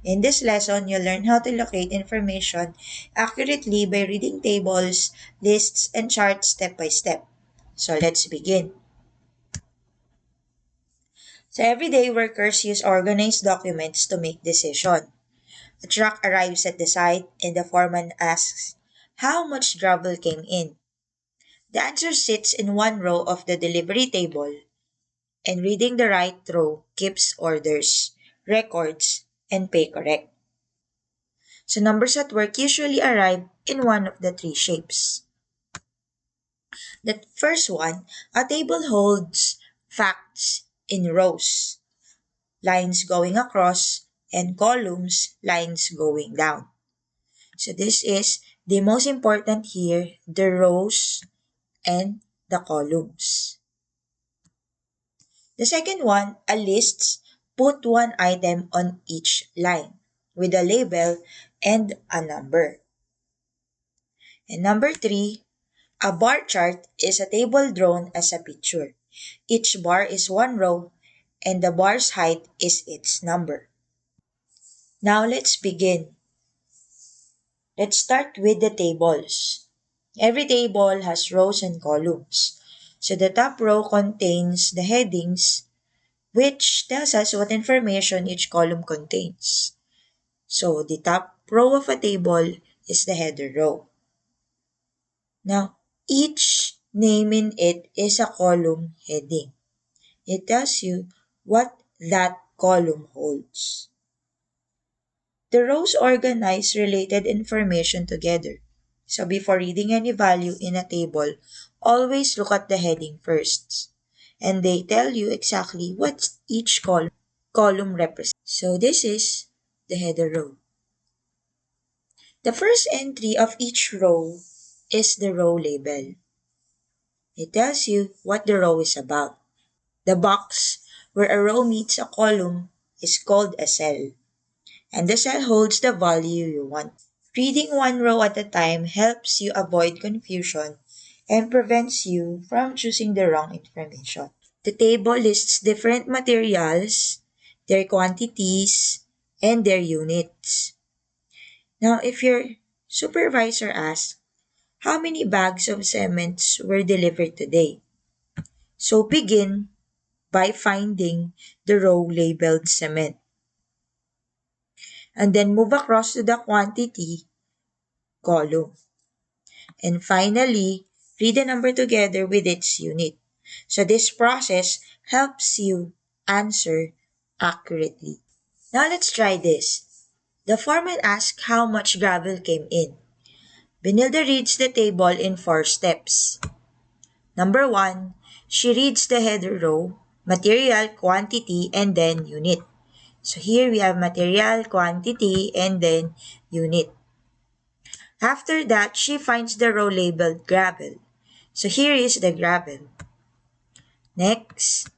In this lesson, you'll learn how to locate information accurately by reading tables, lists, and charts step by step. So let's begin. So everyday workers use organized documents to make decisions. A truck arrives at the site and the foreman asks, "How much gravel came in?" The answer sits in one row of the delivery table, and reading the right row keeps orders, records, and pay correct. So numbers at work usually arrive in one of the three shapes. The first one, a table holds facts in rows, lines going across, and columns, lines going down. So this is the most important here, the rows and the columns. The second one, a list, put one item on each line with a label and a number. And number three, a bar chart is a table drawn as a picture. Each bar is one row and the bar's height is its number. Now let's begin. Let's start with the tables. Every table has rows and columns. So the top row contains the headings, which tells us what information each column contains. So the top row of a table is the header row. Now, each name in it is a column heading. It tells you what that column holds. The rows organize related information together. So before reading any value in a table, always look at the heading first. And they tell you exactly what each column represents. So this is the header row. The first entry of each row is the row label. It tells you what the row is about. The box where a row meets a column is called a cell, and the cell holds the value you want. Reading one row at a time helps you avoid confusion and prevents you from choosing the wrong information. The table lists different materials, their quantities, and their units. Now, if your supervisor asks, "How many bags of cements were delivered today?" So begin by finding the row labeled cement, and then move across to the quantity column. And finally, read the number together with its unit. So this process helps you answer accurately. Now let's try this. The foreman asks how much gravel came in. Benilda reads the table in 4 steps. Number 1, she reads the header row, material, quantity, and then unit. So here we have material, quantity, and then unit. After that, she finds the row labeled gravel. So here is the gravel. Next,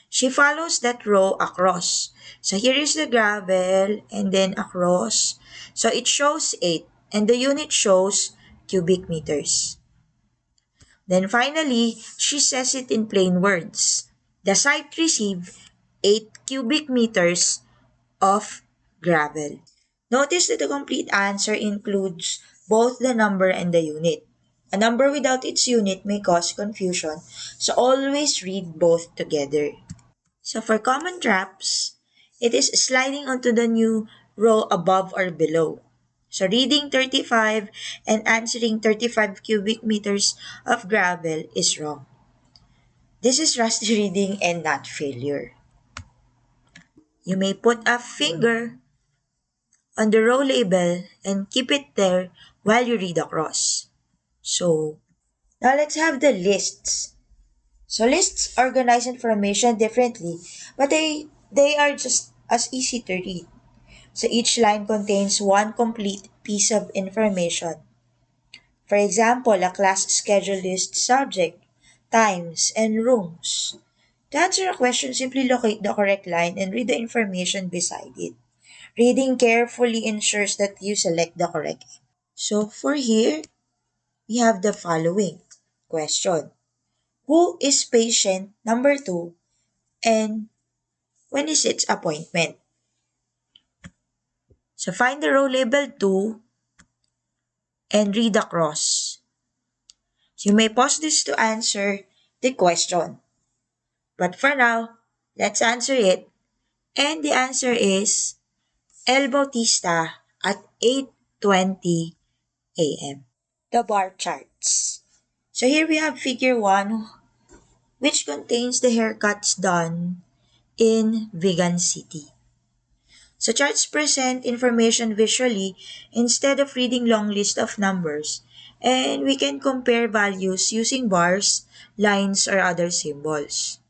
she follows that row across. So here is the gravel and then across. So it shows 8 and the unit shows cubic meters. Then finally, she says it in plain words. The site received 8 cubic meters of gravel. Notice that the complete answer includes both the number and the unit. A number without its unit may cause confusion, so always read both together. So for common traps, it is sliding onto the new row above or below. So reading 35 and answering 35 cubic meters of gravel is wrong. This is rusty reading and not failure. You may put a finger on the row label and keep it there while you read across. So now let's have the lists. So lists organize information differently, but they are just as easy to read. So each line contains one complete piece of information. For example, a class schedule lists subject, times, and rooms. To answer a question, simply locate the correct line and read the information beside it. Reading carefully ensures that you select the correct. So for here, we have the following question. Who is patient number 2 and when is its appointment? So find the row labeled 2 and read across. So you may pause this to answer the question. But for now, let's answer it. And the answer is El Bautista at 8:20 a.m. The bar charts. So here we have figure 1, which contains the haircuts done in Vegan City. So charts present information visually instead of reading long list of numbers, and we can compare values using bars, lines, or other symbols.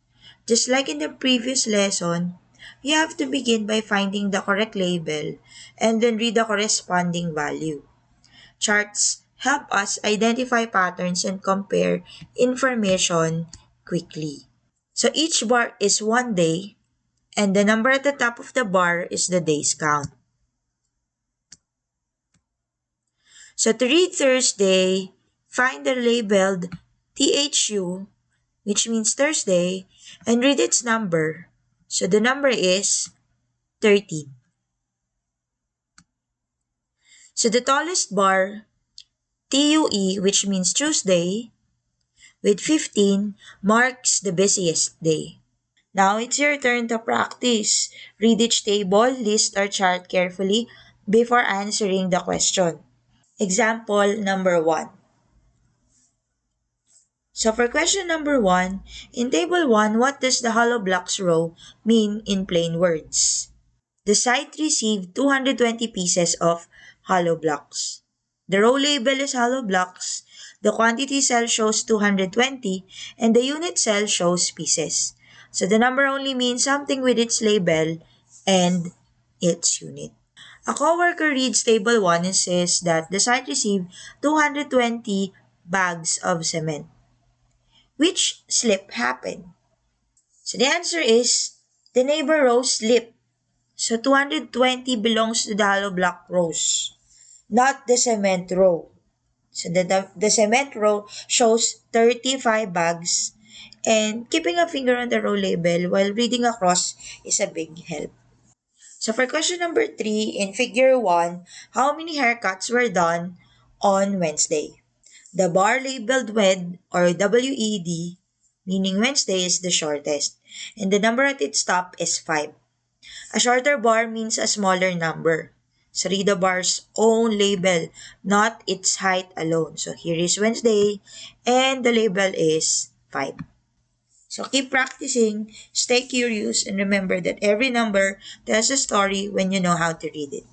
Just like in the previous lesson, you have to begin by finding the correct label and then read the corresponding value. Charts help us identify patterns and compare information quickly. So each bar is 1 day, and the number at the top of the bar is the days count. So to read Thursday, find the labeled THU, which means Thursday, and read its number. So the number is 13. So the tallest bar, TUE, which means Tuesday, with 15, marks the busiest day. Now it's your turn to practice. Read each table, list, or chart carefully before answering the question. Example number 1. So for question number 1, in table 1, what does the hollow blocks row mean in plain words? The site received 220 pieces of hollow blocks. The row label is hollow blocks, the quantity cell shows 220, and the unit cell shows pieces. So the number only means something with its label and its unit. A coworker reads table 1 and says that the site received 220 bags of cement. Which slip happened? So the answer is the neighbor row slipped. So 220 belongs to the hollow block rows, not the cement row. So the cement row shows 35 bags, and keeping a finger on the row label while reading across is a big help. So for question number 3, in figure 1, how many haircuts were done on Wednesday? The bar labeled WED or WED, meaning Wednesday, is the shortest, and the number at its top is 5. A shorter bar means a smaller number. So read the bar's own label, not its height alone. So here is Wednesday, and the label is 5. So keep practicing, stay curious, and remember that every number tells a story when you know how to read it.